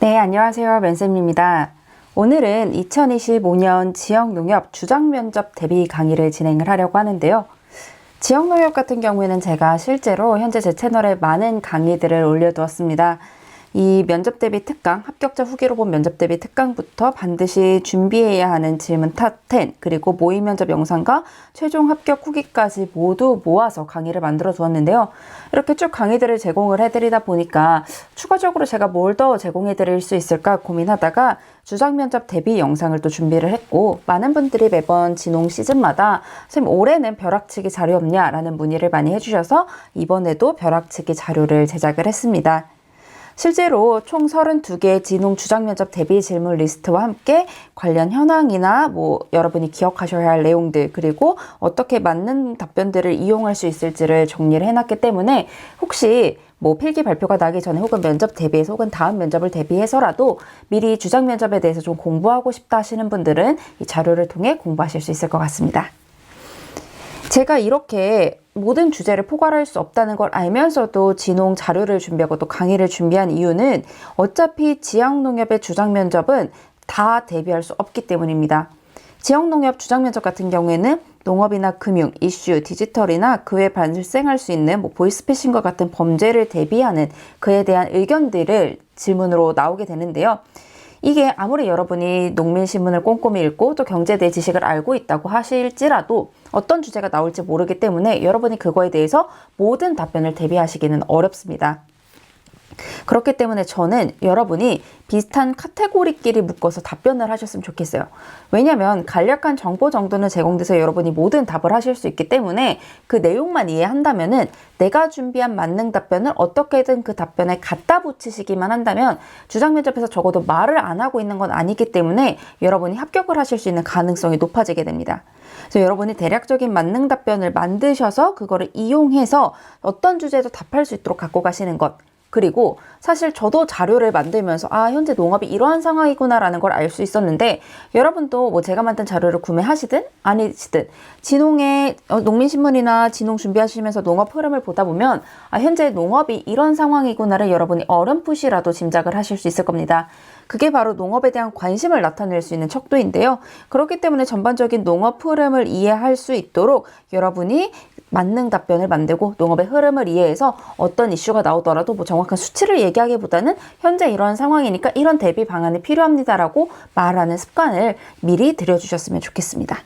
네, 안녕하세요. 맨쌤입니다. 오늘은 2025년 지역농협 주장면접 대비 강의를 진행을 하려고 하는데요. 지역농협 같은 경우에는 제가 실제로 현재 제 채널에 많은 강의들을 올려두었습니다. 이 면접 대비 특강, 합격자 후기로 본 면접 대비 특강부터 반드시 준비해야 하는 질문 탑10, 그리고 모의 면접 영상과 최종 합격 후기까지 모두 모아서 강의를 만들어 두었는데요. 이렇게 쭉 강의들을 제공을 해드리다 보니까 추가적으로 제가 뭘 더 제공해 드릴 수 있을까 고민하다가 주장 면접 대비 영상을 또 준비를 했고, 많은 분들이 매번 진홍 시즌마다 선생님 올해는 벼락치기 자료 없냐 라는 문의를 많이 해주셔서 이번에도 벼락치기 자료를 제작을 했습니다. 실제로 총 32개의 진홍 주장면접 대비 질문 리스트와 함께 관련 현황이나 여러분이 기억하셔야 할 내용들, 그리고 어떻게 맞는 답변들을 이용할 수 있을지를 정리를 해놨기 때문에 혹시 필기 발표가 나기 전에 혹은 면접 대비해서 혹은 다음 면접을 대비해서라도 미리 주장 면접에 대해서 좀 공부하고 싶다 하시는 분들은 이 자료를 통해 공부하실 수 있을 것 같습니다. 제가 이렇게 모든 주제를 포괄할 수 없다는 걸 알면서도 진홍 자료를 준비하고 또 강의를 준비한 이유는 어차피 지역농협의 주장면접은 다 대비할 수 없기 때문입니다. 지역농협 주장면접 같은 경우에는 농업이나 금융, 이슈, 디지털이나 그 외에 발생할 수 있는 보이스피싱과 같은 범죄를 대비하는 그에 대한 의견들을 질문으로 나오게 되는데요. 이게 아무리 여러분이 농민신문을 꼼꼼히 읽고 또 경제에 대해 지식을 알고 있다고 하실지라도 어떤 주제가 나올지 모르기 때문에 여러분이 그거에 대해서 모든 답변을 대비하시기는 어렵습니다. 그렇기 때문에 저는 여러분이 비슷한 카테고리끼리 묶어서 답변을 하셨으면 좋겠어요. 왜냐하면 간략한 정보 정도는 제공돼서 여러분이 모든 답을 하실 수 있기 때문에 그 내용만 이해한다면은 내가 준비한 만능 답변을 어떻게든 그 답변에 갖다 붙이시기만 한다면 주장 면접에서 적어도 말을 안 하고 있는 건 아니기 때문에 여러분이 합격을 하실 수 있는 가능성이 높아지게 됩니다. 그래서 여러분이 대략적인 만능 답변을 만드셔서 그거를 이용해서 어떤 주제에도 답할 수 있도록 갖고 가시는 것, 그리고 사실 저도 자료를 만들면서 현재 농업이 이러한 상황이구나 라는 걸 알 수 있었는데, 여러분도 제가 만든 자료를 구매하시든 아니시든 진홍의 농민신문이나 진홍 준비하시면서 농업 흐름을 보다 보면 현재 농업이 이런 상황이구나를 여러분이 어렴풋이라도 짐작을 하실 수 있을 겁니다. 그게 바로 농업에 대한 관심을 나타낼 수 있는 척도인데요. 그렇기 때문에 전반적인 농업 흐름을 이해할 수 있도록 여러분이 만능 답변을 만들고 농업의 흐름을 이해해서 어떤 이슈가 나오더라도 정확한 수치를 얘기하기보다는 현재 이러한 상황이니까 이런 대비 방안이 필요합니다라고 말하는 습관을 미리 들여주셨으면 좋겠습니다.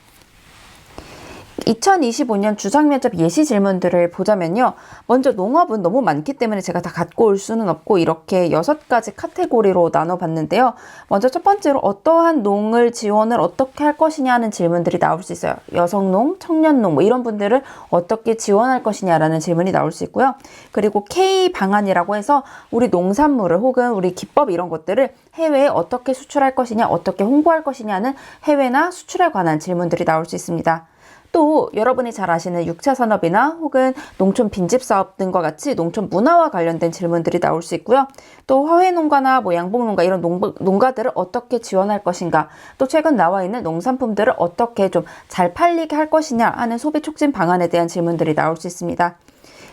2025년 주장면접 예시 질문들을 보자면요. 먼저 농업은 너무 많기 때문에 제가 다 갖고 올 수는 없고 이렇게 6가지 카테고리로 나눠봤는데요. 먼저 첫 번째로 어떠한 농을 지원을 어떻게 할 것이냐 하는 질문들이 나올 수 있어요. 여성농, 청년농 이런 분들을 어떻게 지원할 것이냐라는 질문이 나올 수 있고요. 그리고 K 방안이라고 해서 우리 농산물을 혹은 우리 기법 이런 것들을 해외에 어떻게 수출할 것이냐, 어떻게 홍보할 것이냐는 해외나 수출에 관한 질문들이 나올 수 있습니다. 또 여러분이 잘 아시는 6차 산업이나 혹은 농촌 빈집 사업 등과 같이 농촌 문화와 관련된 질문들이 나올 수 있고요. 또 화훼농가나 양봉농가 이런 농가들을 어떻게 지원할 것인가, 또 최근 나와 있는 농산품들을 어떻게 좀 잘 팔리게 할 것이냐 하는 소비 촉진 방안에 대한 질문들이 나올 수 있습니다.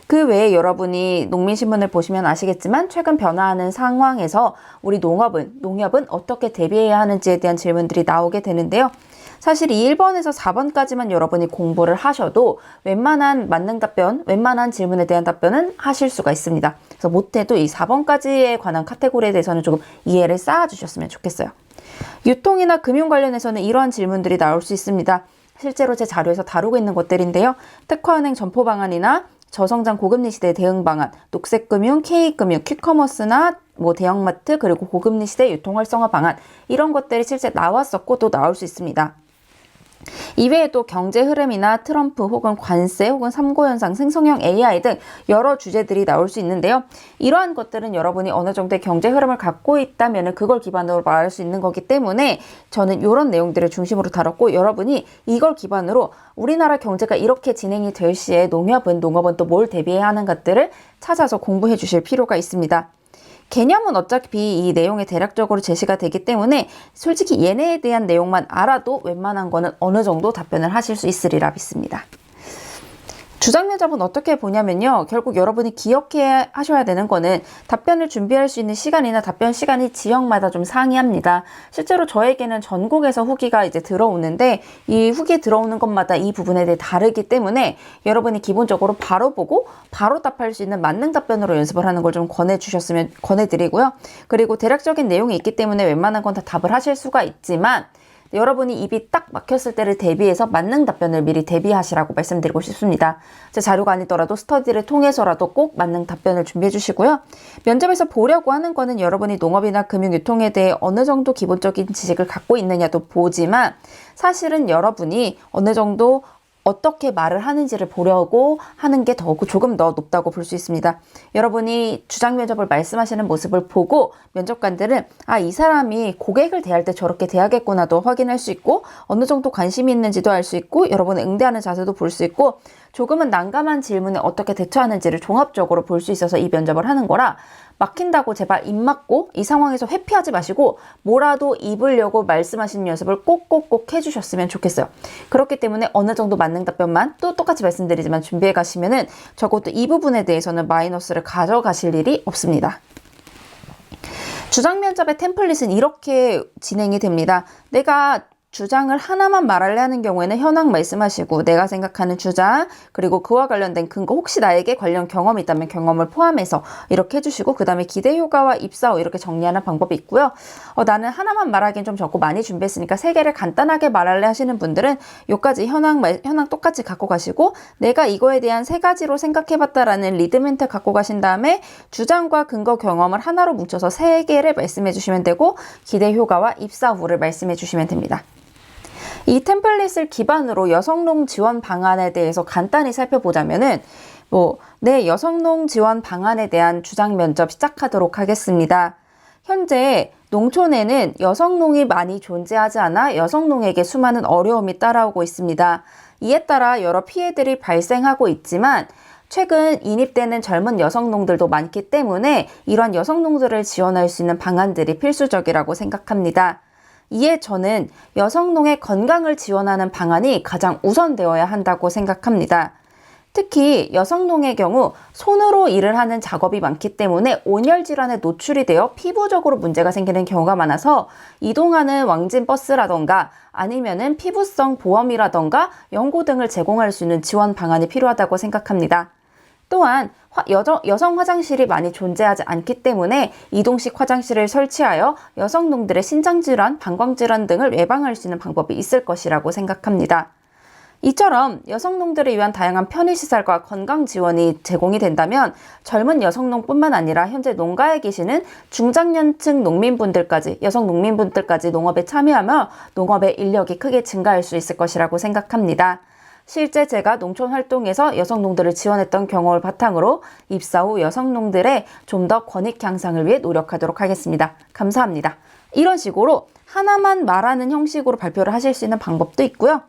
그 외에 여러분이 농민신문을 보시면 아시겠지만 최근 변화하는 상황에서 우리 농협은 어떻게 대비해야 하는지에 대한 질문들이 나오게 되는데요. 사실 이 1번에서 4번까지만 여러분이 공부를 하셔도 웬만한 만능 답변, 웬만한 질문에 대한 답변은 하실 수가 있습니다. 그래서 못해도 이 4번까지에 관한 카테고리에 대해서는 조금 이해를 쌓아주셨으면 좋겠어요. 유통이나 금융 관련해서는 이러한 질문들이 나올 수 있습니다. 실제로 제 자료에서 다루고 있는 것들인데요. 특화은행 점포 방안이나 저성장 고금리 시대 대응 방안, 녹색금융, K금융, 퀵커머스나 대형마트, 그리고 고금리 시대 유통 활성화 방안 이런 것들이 실제 나왔었고 또 나올 수 있습니다. 이외에도 경제 흐름이나 트럼프 혹은 관세 혹은 삼고현상, 생성형 AI 등 여러 주제들이 나올 수 있는데요. 이러한 것들은 여러분이 어느 정도의 경제 흐름을 갖고 있다면 그걸 기반으로 말할 수 있는 거기 때문에 저는 이런 내용들을 중심으로 다뤘고, 여러분이 이걸 기반으로 우리나라 경제가 이렇게 진행이 될 시에 농업은 또 뭘 대비해야 하는 것들을 찾아서 공부해 주실 필요가 있습니다. 개념은 어차피 이 내용에 대략적으로 제시가 되기 때문에 솔직히 얘네에 대한 내용만 알아도 웬만한 거는 어느 정도 답변을 하실 수 있으리라 믿습니다. 주장면접은 어떻게 보냐면요. 결국 여러분이 기억해 하셔야 되는 거는 답변을 준비할 수 있는 시간이나 답변 시간이 지역마다 좀 상이합니다. 실제로 저에게는 전국에서 후기가 이제 들어오는데 이 후기 들어오는 것마다 이 부분에 대해 다르기 때문에 여러분이 기본적으로 바로 보고 바로 답할 수 있는 만능 답변으로 연습을 하는 걸 좀 권해드리고요. 그리고 대략적인 내용이 있기 때문에 웬만한 건 다 답을 하실 수가 있지만 여러분이 입이 딱 막혔을 때를 대비해서 만능 답변을 미리 대비하시라고 말씀드리고 싶습니다. 제 자료가 아니더라도 스터디를 통해서라도 꼭 만능 답변을 준비해 주시고요. 면접에서 보려고 하는 거는 여러분이 농업이나 금융유통에 대해 어느 정도 기본적인 지식을 갖고 있느냐도 보지만 사실은 여러분이 어느 정도 어떻게 말을 하는지를 보려고 하는 게 조금 더 높다고 볼 수 있습니다. 여러분이 주장 면접을 말씀하시는 모습을 보고 면접관들은 이 사람이 고객을 대할 때 저렇게 대하겠구나도 확인할 수 있고 어느 정도 관심이 있는지도 알 수 있고 여러분의 응대하는 자세도 볼 수 있고 조금은 난감한 질문에 어떻게 대처하는지를 종합적으로 볼 수 있어서 이 면접을 하는 거라 막힌다고 제발 입 막고 이 상황에서 회피하지 마시고 뭐라도 입으려고 말씀하시는 연습을 꼭꼭꼭 해주셨으면 좋겠어요. 그렇기 때문에 어느 정도 만능 답변만 또 똑같이 말씀드리지만 준비해 가시면은 적어도 이 부분에 대해서는 마이너스를 가져가실 일이 없습니다. 주장 면접의 템플릿은 이렇게 진행이 됩니다. 내가 주장을 하나만 말하려 하는 경우에는 현황 말씀하시고 내가 생각하는 주장 그리고 그와 관련된 근거 혹시 나에게 관련 경험이 있다면 경험을 포함해서 이렇게 해주시고 그 다음에 기대 효과와 입사 후 이렇게 정리하는 방법이 있고요. 나는 하나만 말하기엔 좀 적고 많이 준비했으니까 3개를 간단하게 말할래 하시는 분들은 요까지 현황 똑같이 갖고 가시고 내가 이거에 대한 3가지로 생각해봤다라는 리드 멘트 갖고 가신 다음에 주장과 근거 경험을 하나로 뭉쳐서 3개를 말씀해 주시면 되고 기대 효과와 입사 후를 말씀해 주시면 됩니다. 이 템플릿을 기반으로 여성농 지원 방안에 대해서 간단히 살펴보자면은 내 여성농 지원 방안에 대한 주장 면접 시작하도록 하겠습니다. 현재 농촌에는 여성농이 많이 존재하지 않아 여성농에게 수많은 어려움이 따라오고 있습니다. 이에 따라 여러 피해들이 발생하고 있지만 최근 인입되는 젊은 여성농들도 많기 때문에 이런 여성농들을 지원할 수 있는 방안들이 필수적이라고 생각합니다. 이에 저는 여성농의 건강을 지원하는 방안이 가장 우선되어야 한다고 생각합니다. 특히 여성농의 경우 손으로 일을 하는 작업이 많기 때문에 온열 질환에 노출이 되어 피부적으로 문제가 생기는 경우가 많아서 이동하는 왕진버스라던가 아니면은 피부성 보험이라던가 연고 등을 제공할 수 있는 지원 방안이 필요하다고 생각합니다. 또한 여성 화장실이 많이 존재하지 않기 때문에 이동식 화장실을 설치하여 여성농들의 신장질환, 방광질환 등을 예방할 수 있는 방법이 있을 것이라고 생각합니다. 이처럼 여성농들을 위한 다양한 편의시설과 건강 지원이 제공이 된다면 젊은 여성농뿐만 아니라 현재 농가에 계시는 중장년층 농민분들까지, 여성 농민분들까지 농업에 참여하며 농업의 인력이 크게 증가할 수 있을 것이라고 생각합니다. 실제 제가 농촌 활동에서 여성농들을 지원했던 경험을 바탕으로 입사 후 여성농들의 좀 더 권익 향상을 위해 노력하도록 하겠습니다. 감사합니다. 이런 식으로 하나만 말하는 형식으로 발표를 하실 수 있는 방법도 있고요.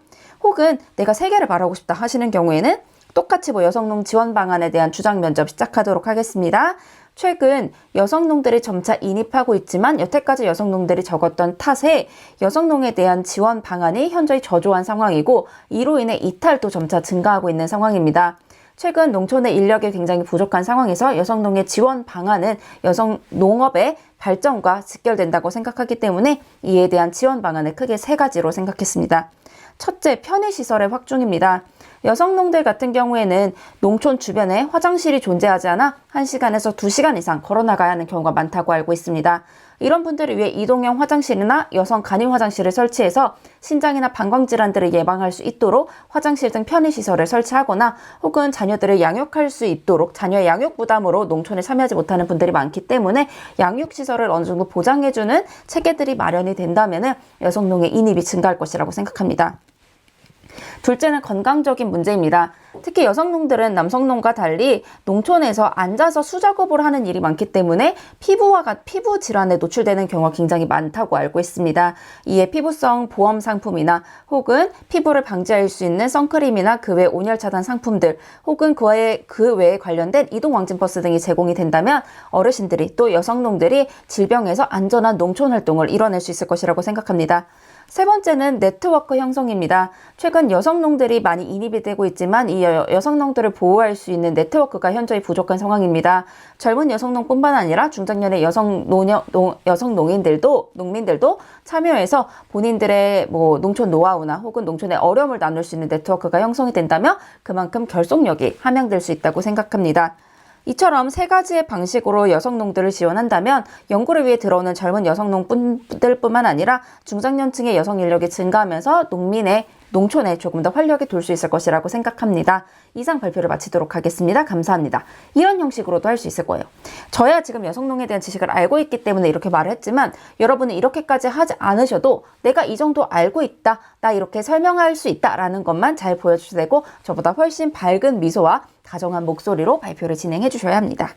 혹은 내가 3개를 말하고 싶다 하시는 경우에는 똑같이 여성농 지원 방안에 대한 주장 면접 시작하도록 하겠습니다. 최근 여성농들이 점차 인입하고 있지만 여태까지 여성농들이 적었던 탓에 여성농에 대한 지원 방안이 현저히 저조한 상황이고 이로 인해 이탈도 점차 증가하고 있는 상황입니다. 최근 농촌의 인력이 굉장히 부족한 상황에서 여성농의 지원 방안은 여성 농업의 발전과 직결된다고 생각하기 때문에 이에 대한 지원 방안을 크게 3가지로 생각했습니다. 첫째, 편의시설의 확충입니다. 여성농들 같은 경우에는 농촌 주변에 화장실이 존재하지 않아 1시간에서 2시간 이상 걸어나가야 하는 경우가 많다고 알고 있습니다. 이런 분들을 위해 이동형 화장실이나 여성 간이 화장실을 설치해서 신장이나 방광질환들을 예방할 수 있도록 화장실 등 편의시설을 설치하거나 혹은 자녀들을 양육할 수 있도록 자녀의 양육 부담으로 농촌에 참여하지 못하는 분들이 많기 때문에 양육시설을 어느 정도 보장해주는 체계들이 마련이 된다면 여성농의 인입이 증가할 것이라고 생각합니다. 둘째는 건강적인 문제입니다. 특히 여성농들은 남성농과 달리 농촌에서 앉아서 수작업을 하는 일이 많기 때문에 피부 질환에 노출되는 경우가 굉장히 많다고 알고 있습니다. 이에 피부성 보험 상품이나 혹은 피부를 방지할 수 있는 선크림이나 그 외 온열 차단 상품들 혹은 그 외에 관련된 이동 왕진버스 등이 제공이 된다면 어르신들이 또 여성농들이 질병에서 안전한 농촌 활동을 이뤄낼 수 있을 것이라고 생각합니다. 세 번째는 네트워크 형성입니다. 최근 여성농들이 많이 인입이 되고 있지만 이 여성농들을 보호할 수 있는 네트워크가 현저히 부족한 상황입니다. 젊은 여성농뿐만 아니라 중장년의 농민들도 참여해서 본인들의 농촌 노하우나 혹은 농촌의 어려움을 나눌 수 있는 네트워크가 형성이 된다면 그만큼 결속력이 함양될 수 있다고 생각합니다. 이처럼 세 가지의 방식으로 여성농들을 지원한다면 연구를 위해 들어오는 젊은 여성농들뿐만 아니라 중장년층의 여성 인력이 증가하면서 농촌에 조금 더 활력이 돌 수 있을 것이라고 생각합니다. 이상 발표를 마치도록 하겠습니다. 감사합니다. 이런 형식으로도 할 수 있을 거예요. 저야 지금 여성농에 대한 지식을 알고 있기 때문에 이렇게 말을 했지만 여러분은 이렇게까지 하지 않으셔도 내가 이 정도 알고 있다, 나 이렇게 설명할 수 있다 라는 것만 잘 보여주셔도 되고 저보다 훨씬 밝은 미소와 다정한 목소리로 발표를 진행해 주셔야 합니다.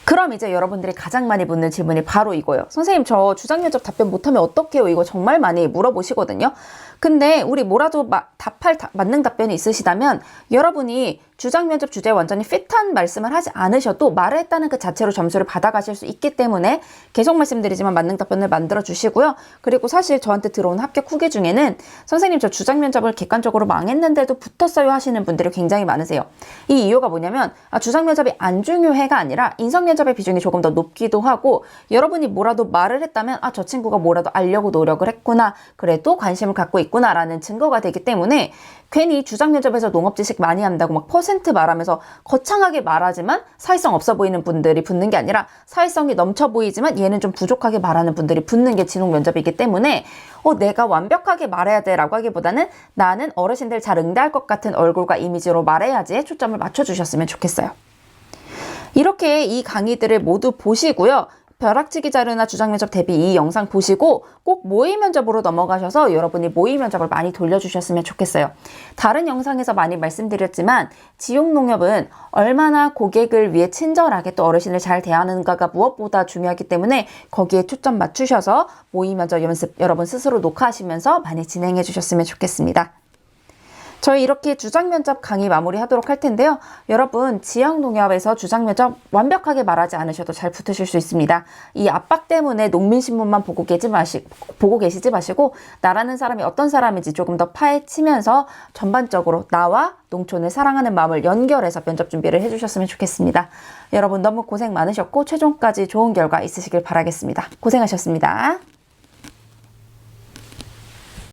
그럼 이제 여러분들이 가장 많이 묻는 질문이 바로 이거예요. 선생님, 저 주장면접 답변 못하면 어떡해요? 이거 정말 많이 물어보시거든요. 근데 우리 뭐라도 답할 만능 답변이 있으시다면 여러분이 주장면접 주제에 완전히 핏한 말씀을 하지 않으셔도 말을 했다는 그 자체로 점수를 받아가실 수 있기 때문에 계속 말씀드리지만 만능 답변을 만들어 주시고요. 그리고 사실 저한테 들어온 합격 후기 중에는 선생님 저 주장면접을 객관적으로 망했는데도 붙었어요 하시는 분들이 굉장히 많으세요. 이 이유가 뭐냐면 주장면접이 안 중요해가 아니라 인성면접의 비중이 조금 더 높기도 하고 여러분이 뭐라도 말을 했다면 저 친구가 뭐라도 알려고 노력을 했구나, 그래도 관심을 갖고 있구나라는 증거가 되기 때문에 괜히 주장면접에서 농업지식 많이 한다고 막 퍼센트 말하면서 거창하게 말하지만 사회성 없어 보이는 분들이 붙는 게 아니라 사회성이 넘쳐 보이지만 얘는 좀 부족하게 말하는 분들이 붙는 게 진홍면접이기 때문에 내가 완벽하게 말해야 돼 라고 하기보다는 나는 어르신들 잘 응대할 것 같은 얼굴과 이미지로 말해야지에 초점을 맞춰주셨으면 좋겠어요. 이렇게 이 강의들을 모두 보시고요. 벼락치기 자료나 주장면접 대비 이 영상 보시고 꼭 모의면접으로 넘어가셔서 여러분이 모의면접을 많이 돌려주셨으면 좋겠어요. 다른 영상에서 많이 말씀드렸지만 지용농협은 얼마나 고객을 위해 친절하게 또 어르신을 잘 대하는가가 무엇보다 중요하기 때문에 거기에 초점 맞추셔서 모의면접 연습 여러분 스스로 녹화하시면서 많이 진행해 주셨으면 좋겠습니다. 저희 이렇게 주장면접 강의 마무리하도록 할 텐데요. 여러분 지역농협에서 주장면접 완벽하게 말하지 않으셔도 잘 붙으실 수 있습니다. 이 압박 때문에 농민신문만 보고 계시지 마시고 나라는 사람이 어떤 사람인지 조금 더 파헤치면서 전반적으로 나와 농촌을 사랑하는 마음을 연결해서 면접 준비를 해주셨으면 좋겠습니다. 여러분 너무 고생 많으셨고 최종까지 좋은 결과 있으시길 바라겠습니다. 고생하셨습니다.